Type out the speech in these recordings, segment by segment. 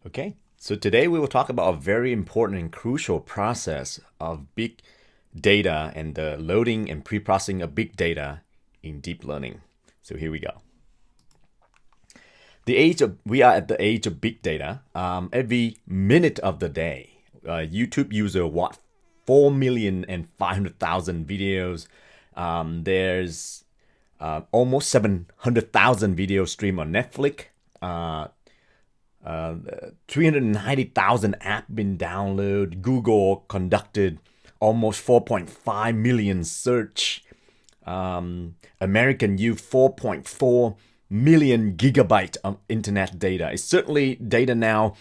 Okay, so today we will talk about a very important and crucial process of big data and the loading and pre-processing of big data in deep learning. So here we go. We are at the age of big data. Every minute of the day, YouTube user watch 4,500,000 videos. There's almost 700,000 videos streamed on Netflix. 390,000 apps been downloaded. Google conducted almost 4.5 million search. American use 4.4 million gigabyte of internet data. It's certainly data now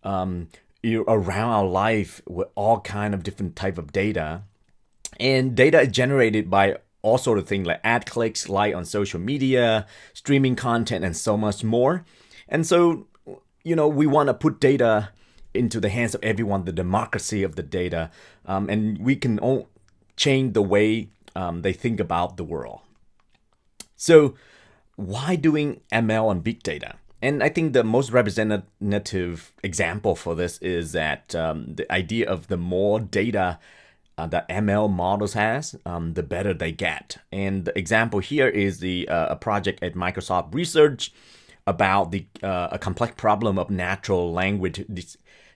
around our life with all kind of different type of data. And data is generated by all sort of things like ad clicks, like on social media, streaming content, and so much more. And so we want to put data into the hands of everyone, the democracy of the data, and we can all change the way they think about the world. So why doing ML on big data? And I think the most representative example for this is that the idea of the more data that ML models has, the better they get. And the example here is a project at Microsoft Research about a complex problem of natural language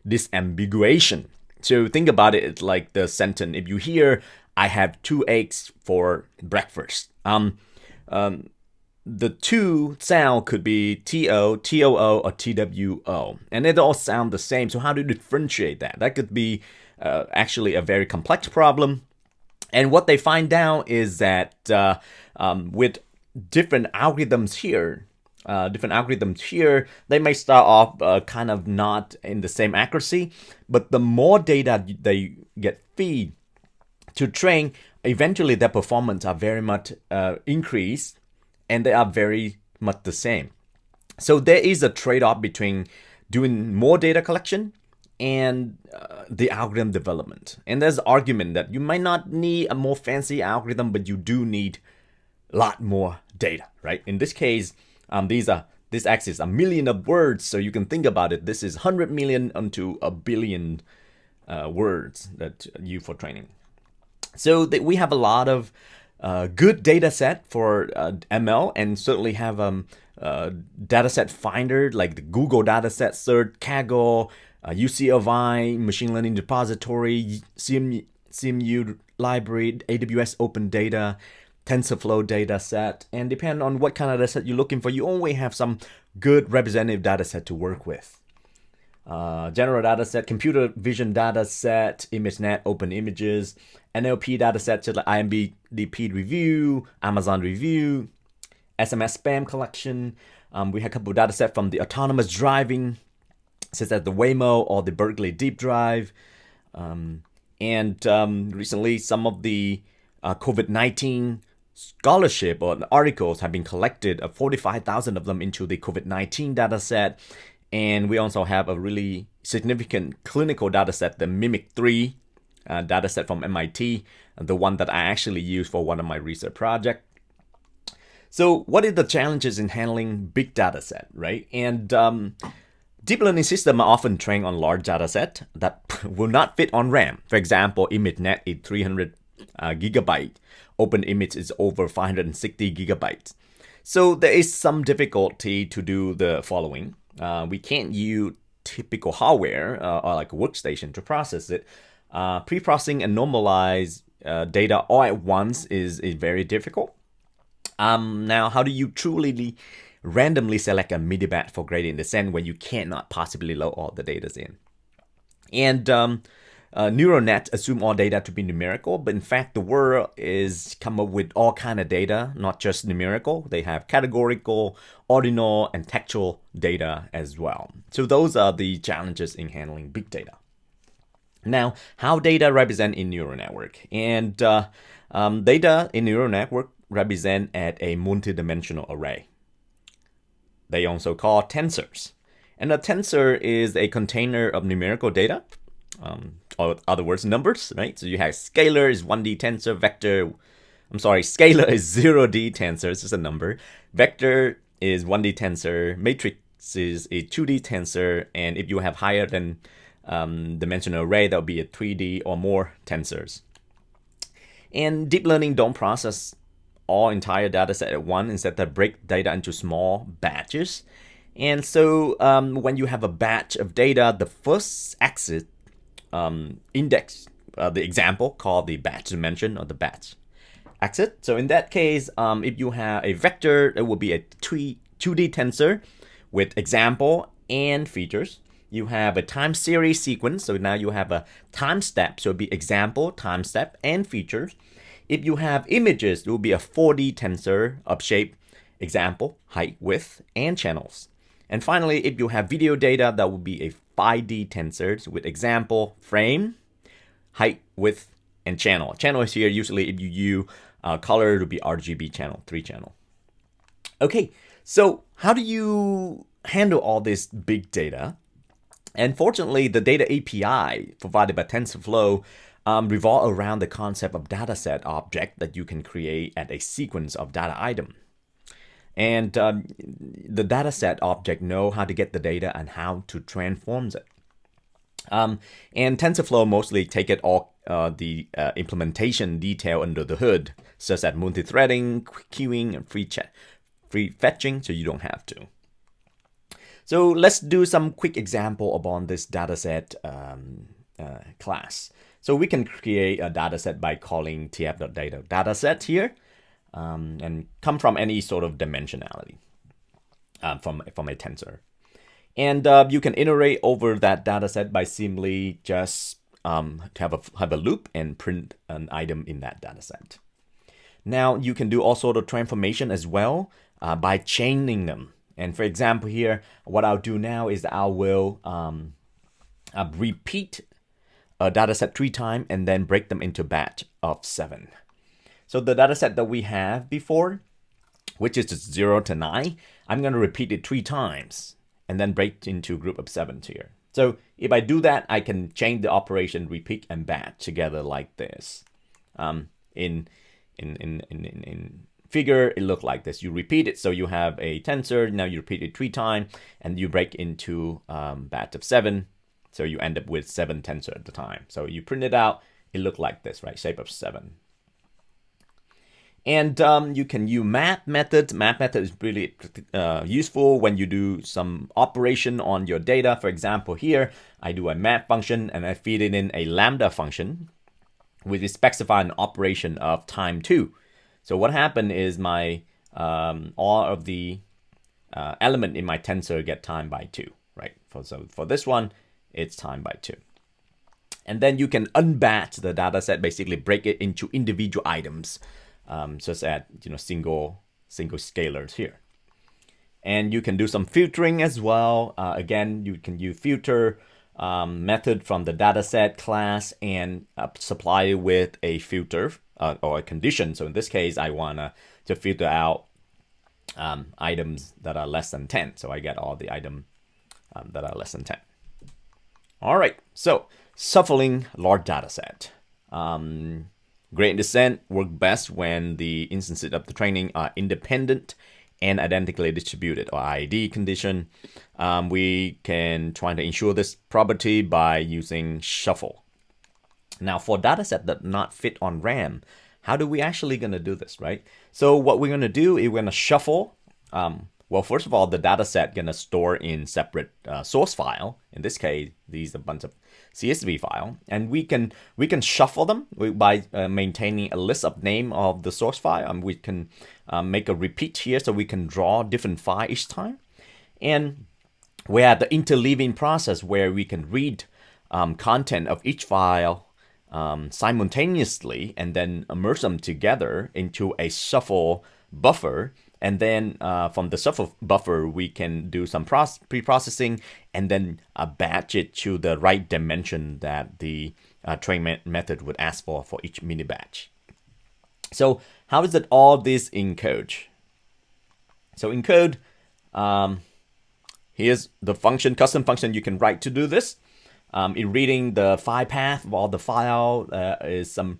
disambiguation. So think about it, it's like the sentence. If you hear, I have 2 eggs for breakfast. The two sound could be T-O, T-O-O, or T-W-O. And they all sound the same. So how do you differentiate that? That could be actually a very complex problem. And what they find out is that with different algorithms here, they may start off kind of not in the same accuracy, but the more data they get feed to train, eventually their performance are very much increased, and they are very much the same. So there is a trade-off between doing more data collection and the algorithm development. And there's an argument that you might not need a more fancy algorithm, but you do need a lot more data, right? In this case, this axis a million of words, so you can think about it. This is 100 million onto a billion words that you for training. So we have a lot of good data set for ML, and certainly have data set finder like the Google data set search, Kaggle, UCLI, machine learning repository, CMU library, AWS open data, TensorFlow data set, and depending on what kind of data set you're looking for, you only have some good representative data set to work with. General data set, computer vision data set, ImageNet, open images, NLP data set, like IMDb review, Amazon review, SMS spam collection. We have a couple of data set from the autonomous driving, such as the Waymo or the Berkeley Deep Drive. And recently, some of the COVID-19 scholarship or articles have been collected, 45,000 of them into the COVID-19 data set. And we also have a really significant clinical data set, the Mimic3 data set from MIT, the one that I actually use for one of my research projects. So what are the challenges in handling big data set, right? And deep learning systems are often trained on large data set that will not fit on RAM. For example, ImageNet is 300 gigabyte. Open image is over 560 gigabytes. So there is some difficulty to do the following. We can't use typical hardware or like a workstation to process it. Pre-processing and normalize data all at once is very difficult. Now, how do you truly randomly select a minibat for gradient descent when you cannot possibly load all the data in? And neural net assume all data to be numerical, but in fact, the world is come up with all kind of data, not just numerical. They have categorical, ordinal, and textual data as well. So those are the challenges in handling big data. Now, how data represent in neural network? And data in neural network represent at a multidimensional array. They also call tensors. And a tensor is a container of numerical data, or other words, numbers, right? So you have scalar is 1D tensor, scalar is 0D tensor, it's just a number. Vector is 1D tensor, matrix is a 2D tensor, and if you have higher than dimensional array, that would be a 3D or more tensors. And deep learning don't process all entire data set at once. Instead, they break data into small batches. And so when you have a batch of data, the first axis index the example called the batch dimension or the batch axis. So in that case, if you have a vector, it will be a 2D tensor with example and features. You have a time series sequence, so now you have a time step, so it'll be example, time step, and features. If you have images, it will be a 4D tensor of shape, example, height, width, and channels. And finally, if you have video data, that will be a 5D tensor with example, frame, height, width, and channel. Channel is here usually if you use color, it will be RGB channel, 3 channel. Okay, so how do you handle all this big data? And fortunately, the data API provided by TensorFlow revolve around the concept of dataset object that you can create at a sequence of data item. And the dataset object know how to get the data and how to transform it. And TensorFlow mostly take it all the implementation detail under the hood, such as multi-threading, queuing, and free fetching, so you don't have to. So let's do some quick example upon this dataset class. So we can create a dataset by calling tf.data dataset here, and come from any sort of dimensionality from a tensor. And you can iterate over that dataset by simply just have a loop and print an item in that dataset. Now you can do all sort of transformation as well by chaining them. And for example here, what I'll do now is I will repeat a dataset 3 times and then break them into batch of 7. So the dataset that we have before, which is just 0 to 9, I'm going to repeat it 3 times and then break into a group of 7 here. So if I do that, I can change the operation repeat and batch together like this. In figure, it looked like this. You repeat it, so you have a tensor. Now you repeat it 3 times, and you break into batch of 7. So you end up with 7 tensor at the time. So you print it out, it looked like this, right? Shape of 7. And you can use map method. Map method is really useful when you do some operation on your data. For example, here, I do a map function, and I feed it in a lambda function, which is specify an operation of time 2. So what happened is my all of the element in my tensor get time by 2, right? So for this one, it's time by 2. And then you can unbatch the dataset, basically break it into individual items, such as single scalars here. And you can do some filtering as well. Again, you can use filter method from the dataset class and supply it with a filter or a condition. So in this case, I want to filter out items that are less than 10. So I get all the items that are less than 10. All right, so shuffling large dataset. Gradient descent work best when the instances of the training are independent and identically distributed, or IID condition. We can try to ensure this property by using shuffle. Now, for dataset that not fit on RAM, how do we actually going to do this, right? So what we're going to do is we're going to shuffle. Well, first of all, the dataset going to store in separate source file. In this case, these are a bunch of CSV file, and we can shuffle them by maintaining a list of name of the source file, and we can make a repeat here, so we can draw different file each time. And we have the interleaving process where we can read content of each file simultaneously and then merge them together into a shuffle buffer. And then from the shuffle buffer, we can do some pre-processing and then batch it to the right dimension that the train method would ask for each mini batch. So how is it all this in code? So in code, here's the function, custom function you can write to do this. In reading the file path of all the file is some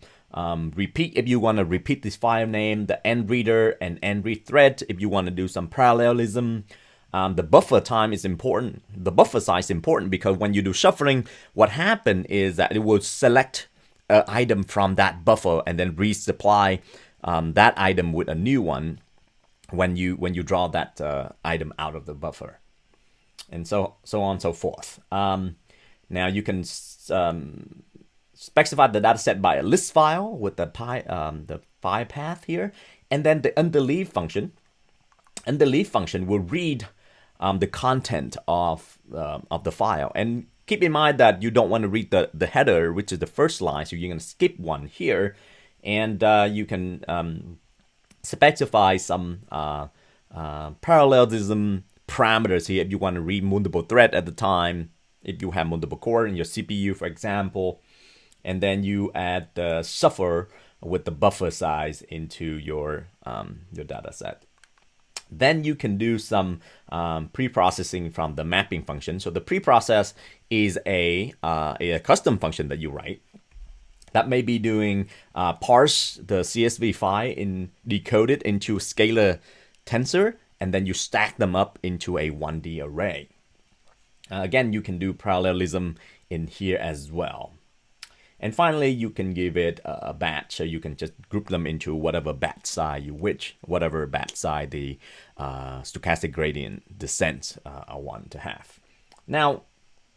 repeat if you want to repeat this file name, the end reader and end read thread if you want to do some parallelism. the buffer time is important. The buffer size is important because when you do shuffling, what happens is that it will select an item from that buffer and then resupply that item with a new one when you draw that item out of the buffer, and so on and so forth. Now you can specify the data set by a list file with the file path here, and then the underleaf function. Underleaf function will read the content of the file, and keep in mind that you don't want to read the header, which is the first line, so you're going to skip one here, and you can specify some parallelism parameters here if you want to read multiple threads at the time, if you have multiple core in your CPU, for example, and then you add the suffer with the buffer size into your data set. Then you can do some pre-processing from the mapping function. So the pre-process is a custom function that you write that may be doing parse the CSV file and decode it into scalar tensor, and then you stack them up into a 1D array. Again, you can do parallelism in here as well. And finally, you can give it a batch, so you can just group them into whatever batch size you wish, whatever batch size the stochastic gradient descent I want to have. Now,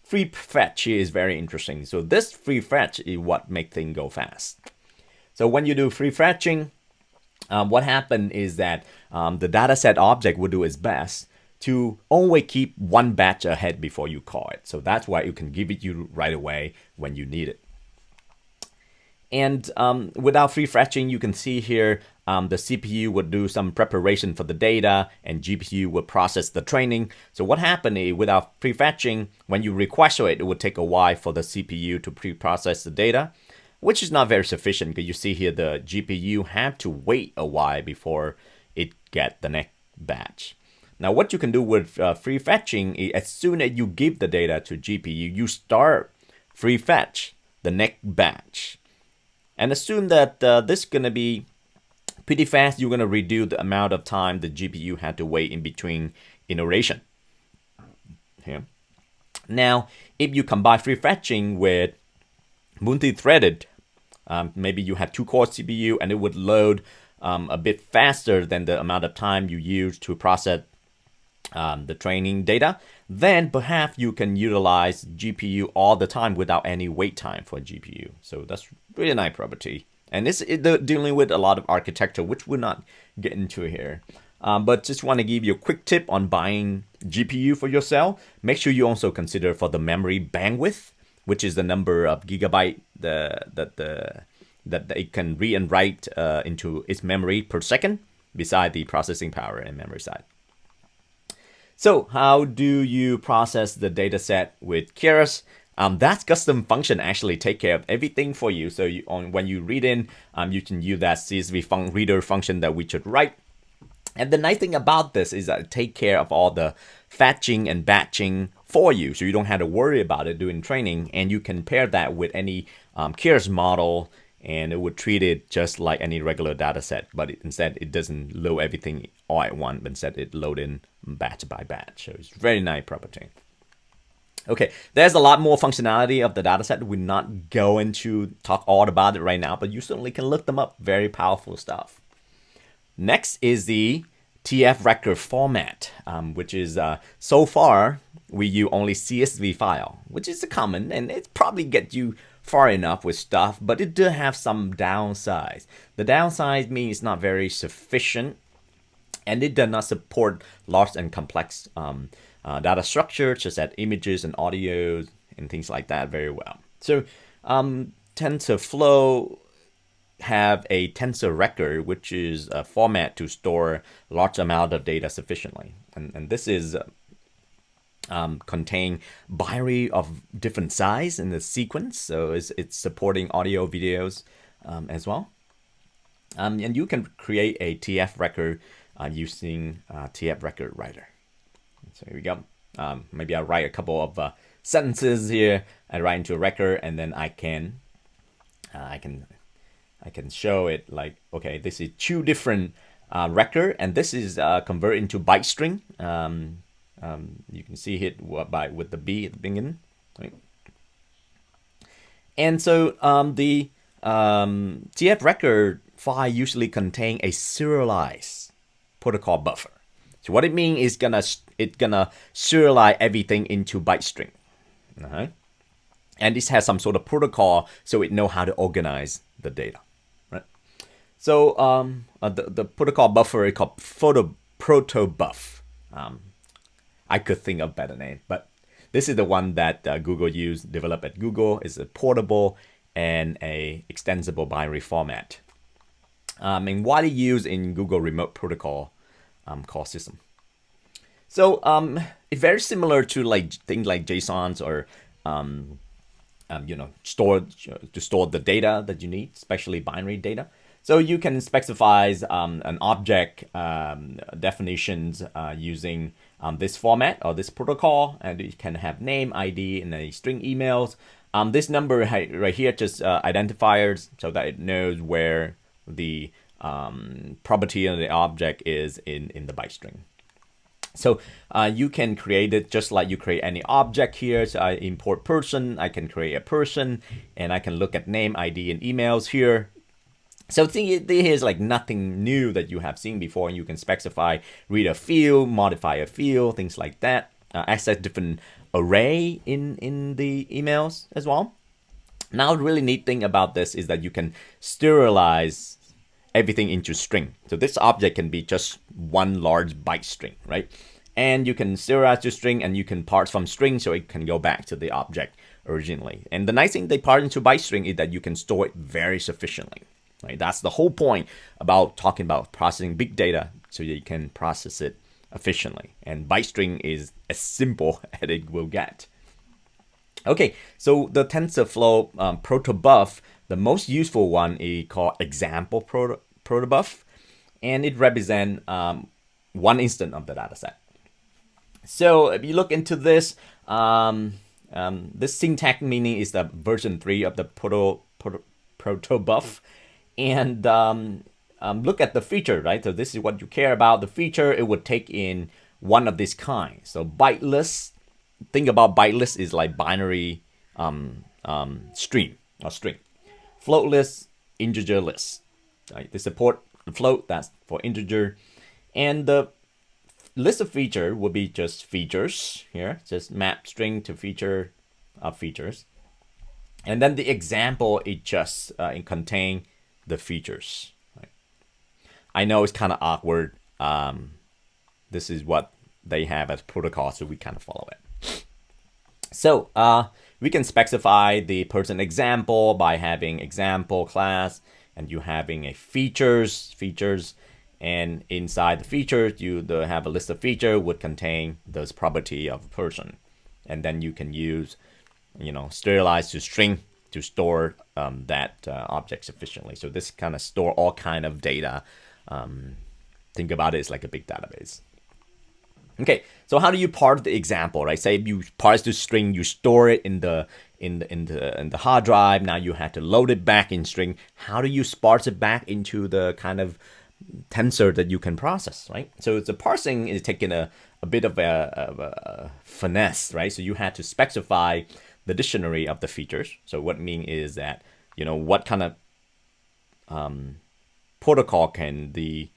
free fetch here is very interesting. So this free fetch is what makes things go fast. So when you do free fetching, what happens is that the dataset object will do its best to always keep one batch ahead before you call it. So that's why it can give it you right away when you need it. And without free fetching, you can see here the CPU would do some preparation for the data and GPU will process the training. So what happened is without free fetching, when you request it, it would take a while for the CPU to pre-process the data, which is not very sufficient because you see here the GPU have to wait a while before it get the next batch. Now what you can do with free fetching is as soon as you give the data to GPU, you start free fetch the next batch. And assume that this is going to be pretty fast. You're going to reduce the amount of time the GPU had to wait in between iteration. Here. Now, if you combine free fetching with multi-threaded, maybe you have 2-core CPU and it would load a bit faster than the amount of time you use to process the training data, then perhaps you can utilize GPU all the time without any wait time for GPU. So that's really nice property. And it's dealing with a lot of architecture, which we're not getting into here. But just want to give you a quick tip on buying GPU for yourself. Make sure you also consider for the memory bandwidth, which is the number of gigabyte that it can read and write into its memory per second, beside the processing power and memory side. So how do you process the data set with Keras? That custom function actually take care of everything for you. So when you read in, you can use that CSV reader function that we should write. And the nice thing about this is that it take care of all the fetching and batching for you. So you don't have to worry about it during training. And you can pair that with any Keras model, and it would treat it just like any regular data set, but instead it doesn't load everything all at once, but instead it load in batch by batch. So it's very nice property. Okay, there's a lot more functionality of the dataset. We're not going to talk all about it right now, but you certainly can look them up. Very powerful stuff. Next is the TFRecord format, which is so far we use only CSV file, which is common, and it probably gets you far enough with stuff, but it does have some downsides. The downside means it's not very sufficient, and it does not support large and complex data structures such as images and audio and things like that very well. So TensorFlow have a TensorRecord, which is a format to store large amount of data sufficiently, and this is contain binary of different size in the sequence, so it's supporting audio, videos as well. And you can create a TFRecord using TFRecord writer. So here we go. Maybe I'll write a couple of sentences here. I write into a record, and then I can show it like, okay, this is two different record, and this is converted into byte string. You can see it with the B at the beginning, right? And so the TF-record file usually contain a serialized protocol buffer. So what it means is it's gonna serialize everything into byte string. Uh-huh. And this has some sort of protocol, so it know how to organize the data, right? So the protocol buffer is called protobuf. I could think of better name, but this is the one that Google developed at Google. It's a portable and a extensible binary format. And widely used in Google Remote Protocol call system. So it's very similar to like things like JSONs or to store the data that you need, especially binary data. So you can specify an object definitions using this format or this protocol, and you can have name, ID, and a string emails. This number right here just identifiers so that it knows where the property of the object is in the byte string. So you can create it just like you create any object here. So I import person, I can create a person, and I can look at name, ID, and emails here. So here's like nothing new that you have seen before, and you can specify, read a field, modify a field, things like that. Access different array in the emails as well. Now, the really neat thing about this is that you can serialize everything into string. So this object can be just one large byte string, right? And you can serialize the string, and you can parse from string so it can go back to the object originally. And the nice thing they parse into byte string is that you can store it very sufficiently. Right? That's the whole point about talking about processing big data, so that you can process it efficiently. And byte string is as simple as it will get. Okay, so the TensorFlow protobuf, the most useful one is called example protobuf, and it represents one instance of the dataset. So if you look into this, this syntax meaning is the version 3 of the protobuf. And look at the feature, right? So this is what you care about. The feature, it would take in one of this kind. So byteless, think about byteless is like binary string. Floatless, integerless. Right? They support the float, that's for integer. And the list of feature would be just features here. Just map string to feature of features. And then the example, it just contain the features. Right? I know it's kind of awkward. This is what they have as protocol, so we kind of follow it. So we can specify the person example by having example class, and you having a features, and inside the features, you have a list of features would contain those property of a person, and then you can use, serialize to string to store that object sufficiently. So this kind of store all kind of data. Think about it as like a big database. Okay, so how do you parse the example, right? Say you parse the string, you store it in the hard drive. Now you have to load it back in string. How do you parse it back into the kind of tensor that you can process, right? So the parsing is taking a bit of a finesse, right? So you had to specify the dictionary of the features. So what I mean is that, what kind of protocol can the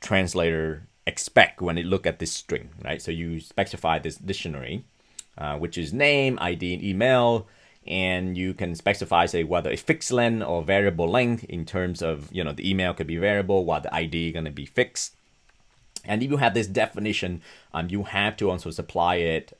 translator expect when it look at this string, right? So you specify this dictionary, which is name, ID, and email, and you can specify, say, whether it's fixed length or variable length in terms of, the email could be variable while the ID going to be fixed. And if you have this definition, you have to also supply it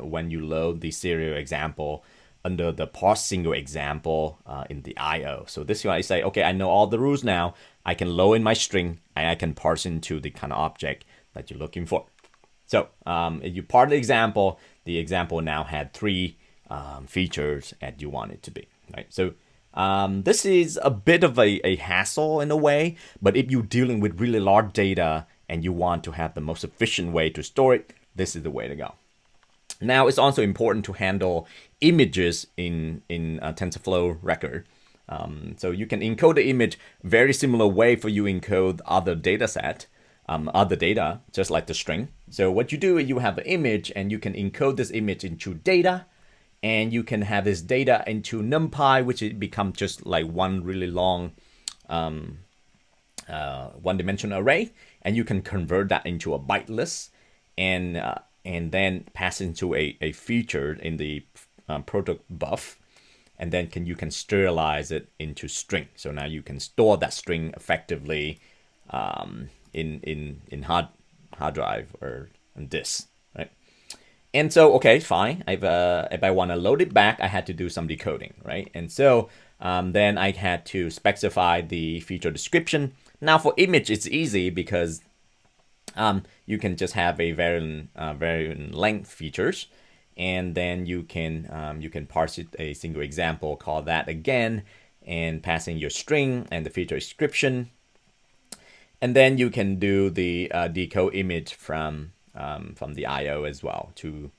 when you load the serial example under the parse single example in the IO. So this is why I say, okay, I know all the rules now. I can load in my string, and I can parse into the kind of object that you're looking for. So if you part the example now had 3 features that you want it to be, right? So this is a bit of a hassle in a way, but if you're dealing with really large data and you want to have the most efficient way to store it, this is the way to go. Now, it's also important to handle images in TensorFlow record. So you can encode the image very similar way for you encode other data set. other data, just like the string. So what you do is you have an image, and you can encode this image into data, and you can have this data into NumPy, which it becomes just like one really long one-dimensional array, and you can convert that into a byte list, and then pass into a feature in the protobuf, and then you can serialize it into string. So now you can store that string effectively in hard drive or in disk, right? And so, okay, fine. If I want to load it back, I had to do some decoding, right? And so then I had to specify the feature description. Now for image, it's easy because you can just have a variant length features, and then you can parse it a single example, call that again, and pass in your string and the feature description. And then you can do the decode image from the IO as well to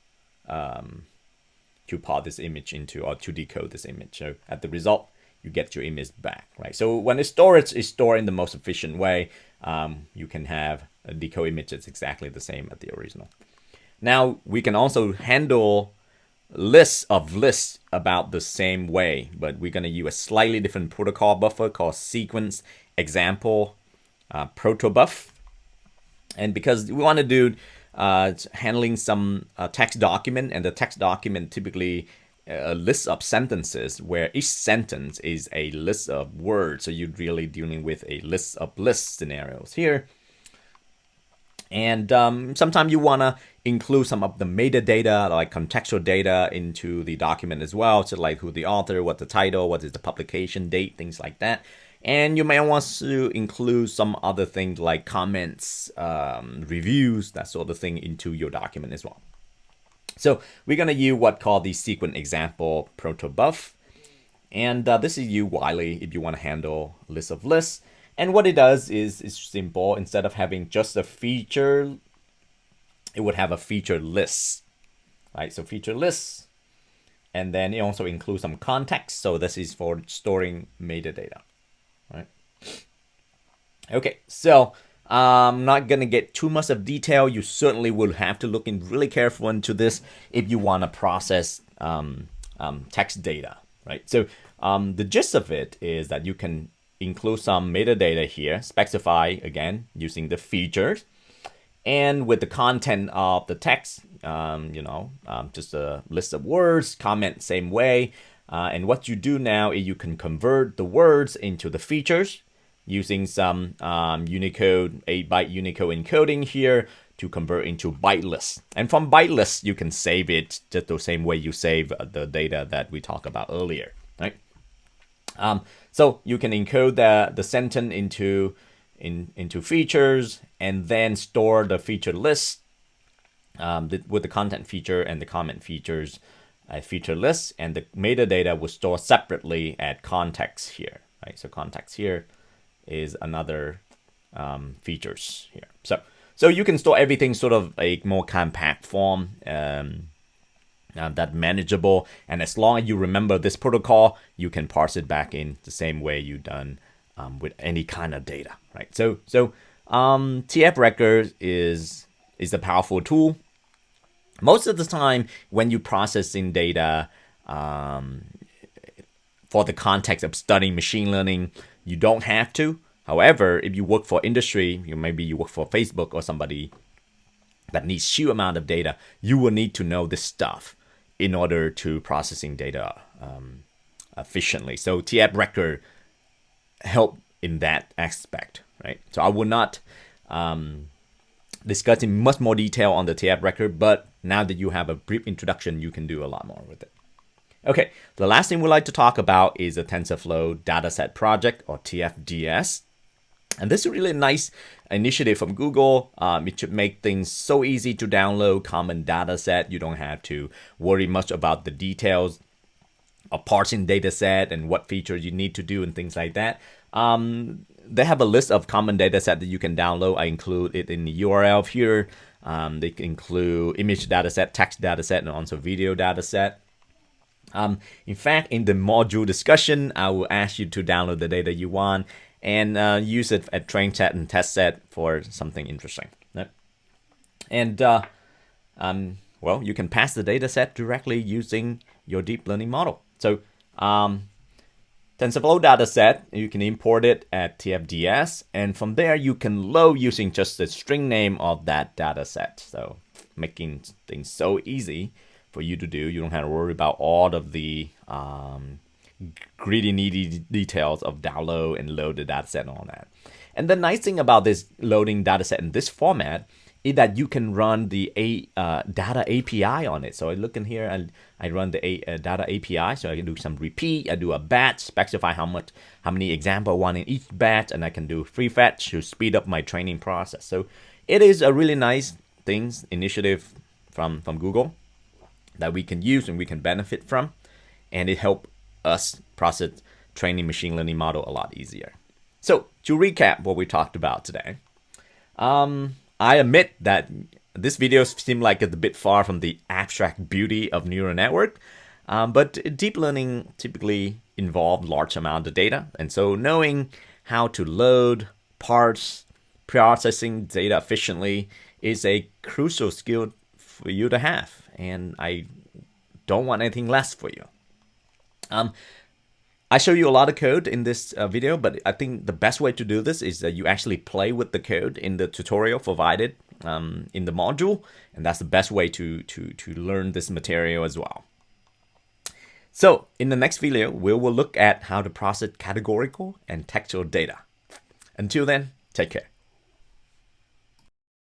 part this image into, or to decode this image. So at the result, you get your image back, right? So when it's stored in the most efficient way. You can have a decode image that's exactly the same as the original. Now we can also handle lists of lists about the same way, but we're going to use a slightly different protocol buffer called sequence example protobuf. And because we want to do handling some text document, and the text document typically a list of sentences where each sentence is a list of words. So you're really dealing with a list of lists scenarios here. And sometimes you want to include some of the metadata, like contextual data, into the document as well. So like who the author, what the title, what is the publication date, things like that. And you may want to include some other things like comments, reviews, that sort of thing into your document as well. So we're going to use what called the sequence example protobuf. And this is used widely if you want to handle list of lists. And what it does is it's simple. Instead of having just a feature, it would have a feature list, right? So feature lists, and then it also includes some context. So this is for storing metadata, right? Okay, so I'm not going to get too much of detail. You certainly will have to look in really careful into this if you want to process text data, right? So the gist of it is that you can include some metadata here, specify again using the features, and with the content of the text, just a list of words, comment same way. And what you do now is you can convert the words into the features using some Unicode, 8-byte Unicode encoding here to convert into byte lists. And from byte lists, you can save it just the same way you save the data that we talked about earlier, right? So you can encode the sentence into features, and then store the feature list with the content feature and the comment features feature list, and the metadata will store separately at context here, right? So context here is another features here. So you can store everything sort of a more compact form, that manageable, and as long as you remember this protocol, you can parse it back in the same way you've done with any kind of data, right? So TFRecord is a powerful tool. Most of the time, when you processing data for the context of studying machine learning, you don't have to. However, if you work for industry, maybe you work for Facebook or somebody that needs huge amount of data, you will need to know this stuff in order to processing data efficiently. So TFRecord help in that aspect, right? So I will not discuss in much more detail on the TFRecord, but now that you have a brief introduction, you can do a lot more with it. Okay, the last thing we'd like to talk about is the TensorFlow Dataset Project, or TFDS. And this is a really nice initiative from Google. It should make things so easy to download common data set. You don't have to worry much about the details of parsing data set and what features you need to do and things like that. They have a list of common data set that you can download. I include it in the URL here. They can include image data set, text data set, and also video data set. In fact, in the module discussion, I will ask you to download the data you want, and use it at train set and test set for something interesting. Right? And well, you can pass the data set directly using your deep learning model. So TensorFlow dataset, you can import it at TFDS, and from there you can load using just the string name of that dataset. So making things so easy for you to do. You don't have to worry about all of the greedy, needy details of download and load the dataset and all that. And the nice thing about this loading dataset in this format is that you can run the data API on it. So I look in here and I run the data API. So I can do some repeat. I do a batch, specify how many example I want in each batch, and I can do free fetch to speed up my training process. So it is a really nice initiative from Google that we can use and we can benefit from, and it helps us process training machine learning model a lot easier. So to recap what we talked about today, I admit that this video seemed like it's a bit far from the abstract beauty of neural network, but deep learning typically involves large amount of data, and so knowing how to load, parse, processing data efficiently is a crucial skill for you to have, and I don't want anything less for you. I show you a lot of code in this video, but I think the best way to do this is that you actually play with the code in the tutorial provided in the module, and that's the best way to learn this material as well. So in the next video, we will look at how to process categorical and textual data. Until then, take care.